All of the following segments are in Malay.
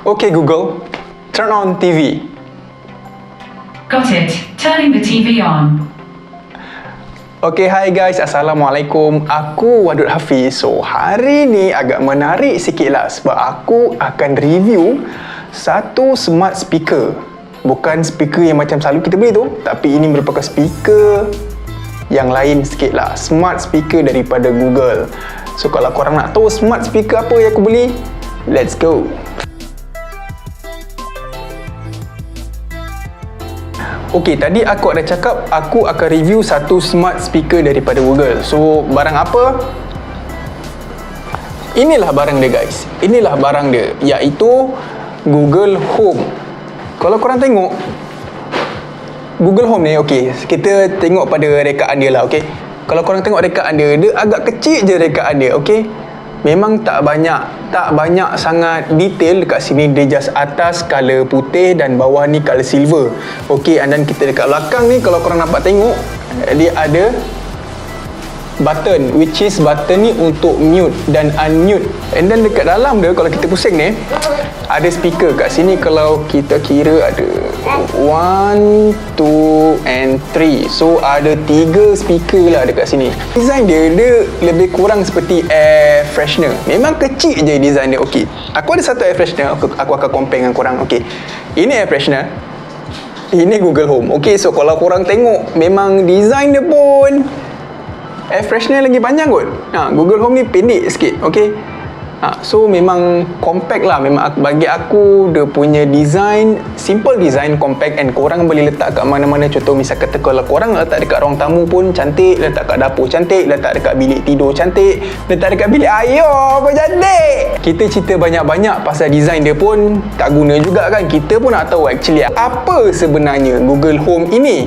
Okay Google, turn on TV. Got it. Turning the TV on. Okay, hi guys, Assalamualaikum. Aku Wadud Hafiz. So, hari ni agak menarik sikit lah sebab aku akan review satu smart speaker. Bukan speaker yang macam selalu kita beli tu, tapi ini merupakan speaker yang lain sikit lah. Smart speaker daripada Google. So, kalau korang nak tahu smart speaker apa yang aku beli, let's go. Okey, tadi aku ada cakap aku akan review satu smart speaker daripada Google. So, barang apa? Inilah barang dia guys. Inilah barang dia, iaitu Google Home. Kalau korang tengok Google Home ni, okey, kita tengok pada rekaan dia lah, okey. Kalau korang tengok rekaan dia, dia agak kecil je rekaan dia, okey. Memang tak banyak sangat detail dekat sini. Dia just atas color putih dan bawah ni color silver. Okey, dan kita dekat belakang ni kalau korang nampak tengok, dia ada button, which is button ni untuk mute dan unmute. And then dekat dalam dia, kalau kita pusing ni, ada speaker kat sini. Kalau kita kira ada 1, 2 and 3. So ada 3 speaker lah dekat sini. Design dia lebih kurang seperti air freshener. Memang kecil je design dia. Okey, aku ada satu air freshener. Aku akan compare dengan korang. Okey, ini air freshener, ini Google Home. Okey, so kalau korang tengok, memang design dia pun air freshener lagi panjang kot. Google Home ni pendek sikit. Okey, so memang compact lah. Memang bagi aku dia punya design, simple design, compact, and korang boleh letak kat mana-mana. Contoh misal kata kalau korang letak dekat ruang tamu pun cantik, letak kat dapur cantik, letak dekat bilik tidur cantik, letak dekat bilik air pun cantik. Kita cerita banyak-banyak pasal design dia pun tak guna juga kan. Kita pun nak tahu actually apa sebenarnya Google Home ini.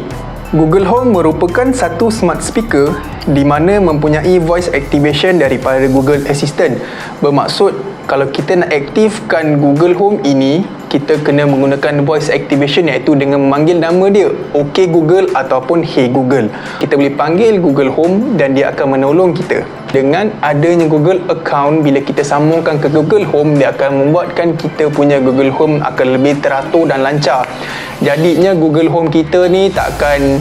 Google Home merupakan satu smart speaker di mana mempunyai voice activation daripada Google Assistant. Bermaksud kalau kita nak aktifkan Google Home ini, kita kena menggunakan voice activation, iaitu dengan memanggil nama dia, OK Google ataupun Hey Google. Kita boleh panggil Google Home dan dia akan menolong kita. Dengan adanya Google account, bila kita sambungkan ke Google Home, dia akan membuatkan kita punya Google Home akan lebih teratur dan lancar. Jadinya Google Home kita ni takkan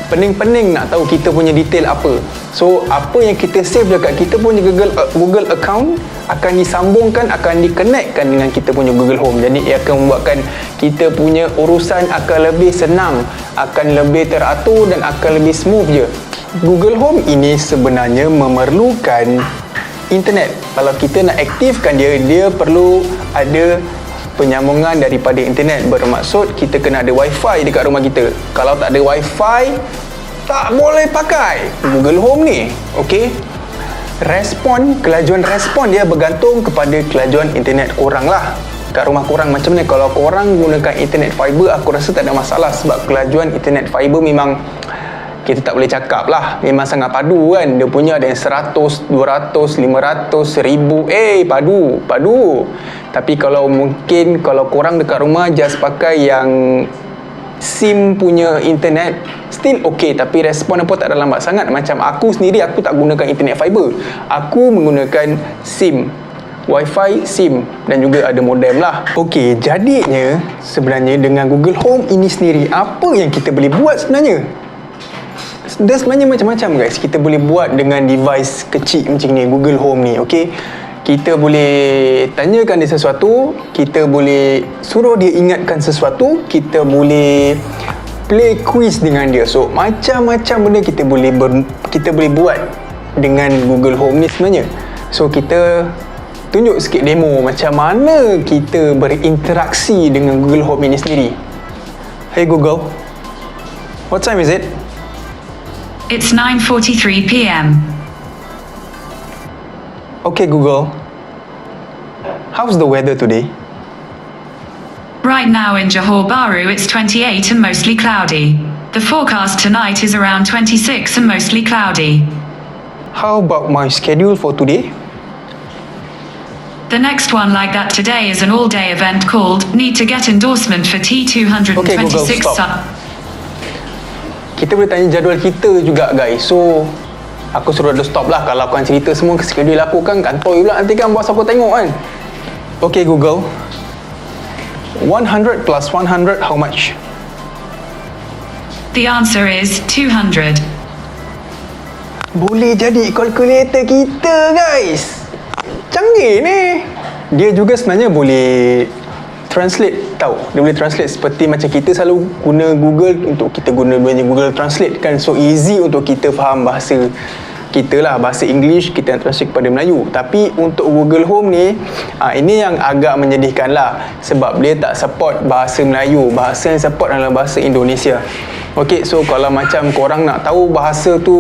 pening-pening nak tahu kita punya detail apa. So, apa yang kita save dekat kita punya Google account akan disambungkan, akan di-connectkan dengan kita punya Google Home. Jadi, ia akan membuatkan kita punya urusan akan lebih senang, akan lebih teratur dan akan lebih smooth je. Google Home ini sebenarnya memerlukan internet. Kalau kita nak aktifkan dia, dia perlu ada penyambungan daripada internet. Bermaksud kita kena ada wifi dekat rumah kita. Kalau tak ada wifi, tak boleh pakai Google Home ni. Okey, kelajuan respon dia bergantung kepada kelajuan internet korang lah. Kat rumah korang macam mana. Kalau korang gunakan internet fiber, aku rasa tak ada masalah. Sebab kelajuan internet fiber memang kita tak boleh cakap lah, memang sangat padu kan. Dia punya ada yang 100, 200, 500, 1000. Padu. Tapi kalau mungkin kalau korang dekat rumah just pakai yang SIM punya internet, still okay, tapi respon apa tak ada lambat sangat. Macam aku sendiri, aku tak gunakan internet fiber. Aku menggunakan SIM, Wi-Fi SIM, dan juga ada modem lah. Okey, jadinya sebenarnya dengan Google Home ini sendiri, apa yang kita boleh buat sebenarnya? Dia sebenarnya macam-macam guys. Kita boleh buat dengan device kecil macam ni, Google Home ni. Okey, kita boleh tanyakan dia sesuatu, kita boleh suruh dia ingatkan sesuatu, kita boleh play quiz dengan dia. So macam-macam benda kita boleh buat dengan Google Home ni sebenarnya. So kita tunjuk sikit demo macam mana kita berinteraksi dengan Google Home ini sendiri. Hey Google, what time is it? It's 9:43 p.m. Okay Google, how's the weather today? Right now in Johor Bahru it's 28 and mostly cloudy. The forecast tonight is around 26 and mostly cloudy. How about my schedule for today? The next one like that today is an all-day event called Need to Get Endorsement for T226. Okay, Google, stop. Kita boleh tanya jadual kita juga guys. So aku suruh dia stop lah. Kalau korang cerita semua ke schedule aku kan kantoi pula nanti kan bos aku tengok kan. Okay Google, 100 plus 100, how much? The answer is 200. Boleh jadi kalkulator kita, guys. Canggih ni. Dia juga sebenarnya boleh translate, tahu. Dia boleh translate seperti macam kita selalu guna Google, untuk kita guna Google Translate kan. So easy untuk kita faham bahasa kita lah, bahasa English kita translate kepada Melayu. Tapi untuk Google Home ni, ini yang agak menyedihkan lah, sebab dia tak support bahasa Melayu. Bahasa yang support adalah bahasa Indonesia. Okey, so kalau macam korang nak tahu bahasa tu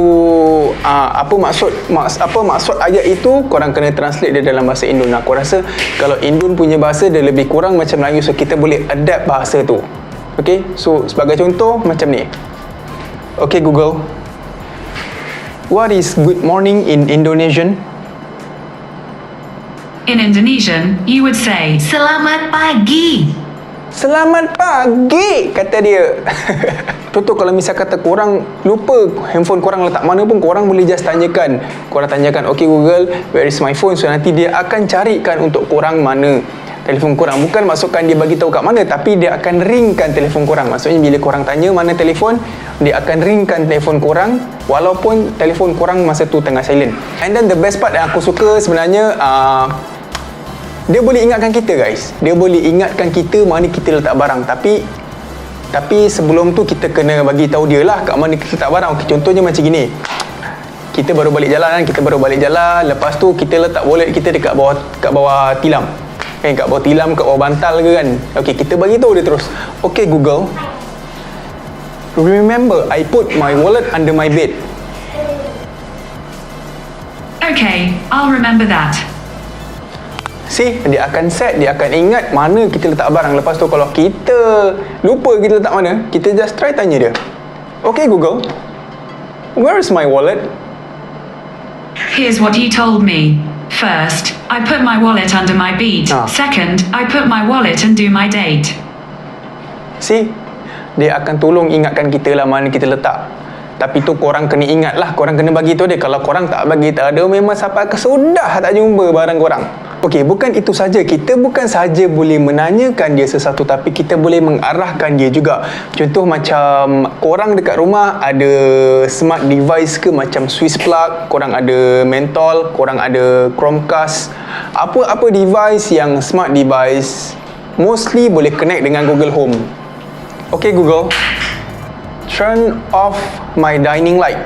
apa maksud ayat itu, korang kena translate dia dalam bahasa Indon. Aku rasa kalau Indon punya bahasa dia lebih kurang macam Melayu, so kita boleh adapt bahasa tu. Okey, so sebagai contoh macam ni. Okey Google, what is good morning in Indonesian? In Indonesian, you would say, Selamat pagi. Selamat pagi, kata dia. Contoh kalau misal kata korang lupa handphone korang letak mana pun, korang boleh just tanyakan. Korang tanyakan, okay Google, where is my phone? So nanti dia akan carikan untuk korang mana telefon korang. Bukan maksudkan dia bagi tahu kat mana, tapi dia akan ringkan telefon korang. Maksudnya bila korang tanya mana telefon, dia akan ringkan telefon korang walaupun telefon korang masa tu tengah silent. And then the best part yang aku suka sebenarnya, dia boleh ingatkan kita, guys. Dia boleh ingatkan kita mana kita letak barang. Tapi sebelum tu kita kena bagi tahu dia lah kat mana kita letak barang. Okay, contohnya macam gini. Kita baru balik jalan, lepas tu kita letak wallet kita dekat bawah tilam. Kat bawah tilam, kat bawah bantal ke kan. Okay, kita bagi tahu dia terus. Okay Google, remember I put my wallet under my bed. Okay, I'll remember that. See, dia akan set, dia akan ingat mana kita letak barang. Lepas tu kalau kita lupa kita letak mana, kita just try tanya dia. Okay Google, where is my wallet? Here's what you told me. First, I put my wallet under my beat. Second, I put my wallet and do my date. See, dia akan tolong ingatkan kita lah mana kita letak. Tapi tu korang kena ingat lah, korang kena bagi tahu dia. Kalau korang tak bagi tahu dia, memang sampai kesudah tak jumpa barang korang. Okey, bukan itu saja. Kita bukan saja boleh menanyakan dia sesuatu, tapi kita boleh mengarahkan dia juga. Contoh macam korang dekat rumah ada smart device ke, macam Swiss plug, korang ada Mentol, korang ada Chromecast. Apa device yang smart device mostly boleh connect dengan Google Home. Okey Google, turn off my dining light.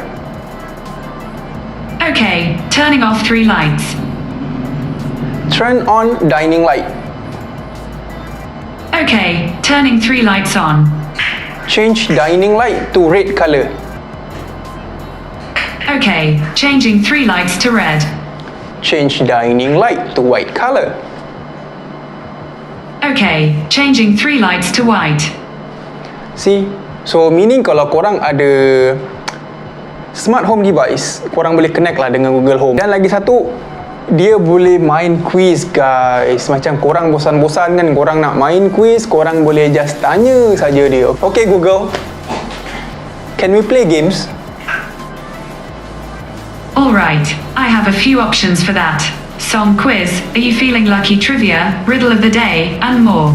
Okay, turning off 3 lights. Turn on dining light. Okay, turning 3 lights on. Change dining light to red color. Okay, changing 3 lights to red. Change dining light to white color. Okay, changing 3 lights to white. See? So meaning kalau korang ada smart home device, korang boleh connect lah dengan Google Home. Dan lagi satu, dia boleh main quiz, guys. Macam korang bosan-bosan kan, korang nak main quiz, korang boleh just tanya saja dia. Okay Google, can we play games? Alright, I have a few options for that. Song quiz, are you feeling lucky trivia, riddle of the day, and more.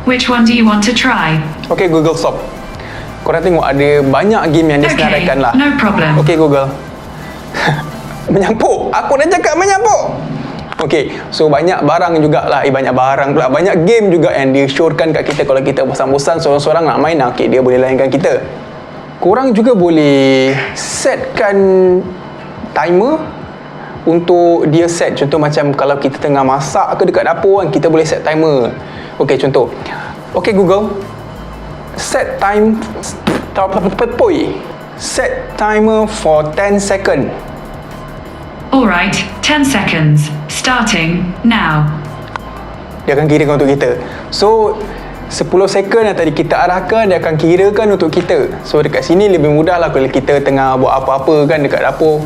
Which one do you want to try? Okay Google, stop. Korang tengok ada banyak game yang dia senaraikan lah. No problem. Okay Google. Menyampuk. Aku dah cakap menyampuk. Okay, so banyak barang jugalah. Banyak barang pula. Banyak game juga yang dia showkan kat kita. Kalau kita bosan-bosan seorang-seorang nak main, okay, dia boleh layankan kita. Korang juga boleh setkan timer untuk dia set. Contoh macam kalau kita tengah masak ke dekat dapur kan, kita boleh set timer. Okay, contoh. Okay Google, set time. Set timer for 10 second. Alright, 10 seconds. Starting now. Dia akan kirakan untuk kita. So 10 second yang tadi kita arahkan, dia akan kirakan untuk kita. So dekat sini lebih mudah lah kalau kita tengah buat apa-apa kan dekat dapur.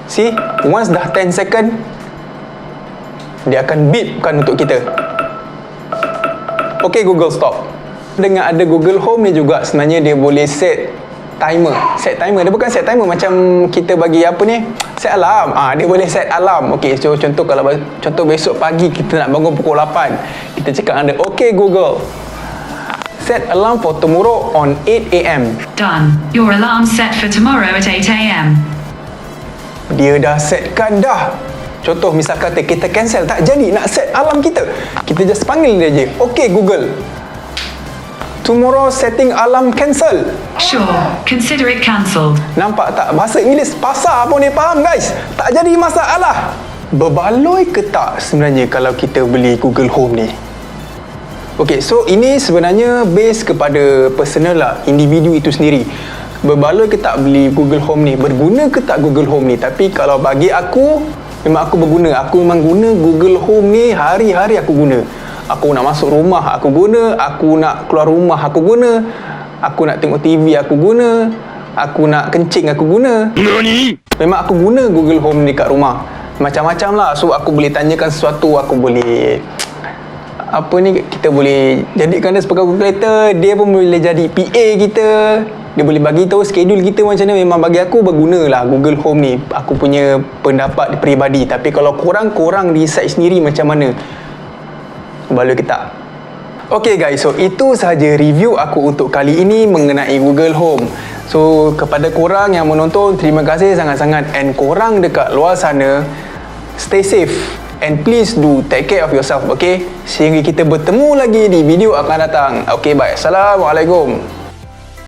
See, once dah 10 second, dia akan beep kan untuk kita. Okay Google, stop. Dengan ada Google Home ni juga, sebenarnya dia boleh set set timer. Dia bukan set timer macam kita bagi apa ni, set alarm. Dia boleh set alarm. Okey, so contoh besok pagi kita nak bangun pukul 8, kita cakap dengan dia, okay Google, set alarm for tomorrow on 8 AM. Done. Your alarm set for tomorrow at 8 AM. Dia dah setkan dah. Contoh misal kata kita cancel, tak jadi nak set alarm kita just panggil dia je, okay Google, tomorrow setting alarm cancel. Sure, consider it cancelled. Nampak tak? Bahasa Inggeris pasar pun dia faham guys. Tak jadi masalah. Berbaloi ke tak sebenarnya kalau kita beli Google Home ni? Okay, so ini sebenarnya base kepada personal lah, individu itu sendiri. Berbaloi ke tak beli Google Home ni? Berguna ke tak Google Home ni? Tapi kalau bagi aku, memang aku berguna. Aku memang guna Google Home ni hari-hari aku guna. Aku nak masuk rumah, aku guna. Aku nak keluar rumah, aku guna. Aku nak tengok TV, aku guna. Aku nak kencing, aku guna. Memang aku guna Google Home ni kat rumah. Macam-macam lah. So aku boleh tanyakan sesuatu, aku boleh kita boleh jadikan dia sebagai calculator. Dia pun boleh jadi PA kita. Dia boleh bagi tahu schedule kita macam mana. Memang bagi aku berguna lah Google Home ni. Aku punya pendapat peribadi. Tapi kalau korang decide sendiri macam mana, baloi ke tak. Okay guys, so itu sahaja review aku untuk kali ini mengenai Google Home. So kepada korang yang menonton, terima kasih sangat-sangat. And korang dekat luar sana, stay safe and please do take care of yourself, okay? Sehingga kita bertemu lagi di video akan datang. Okay, bye. Assalamualaikum.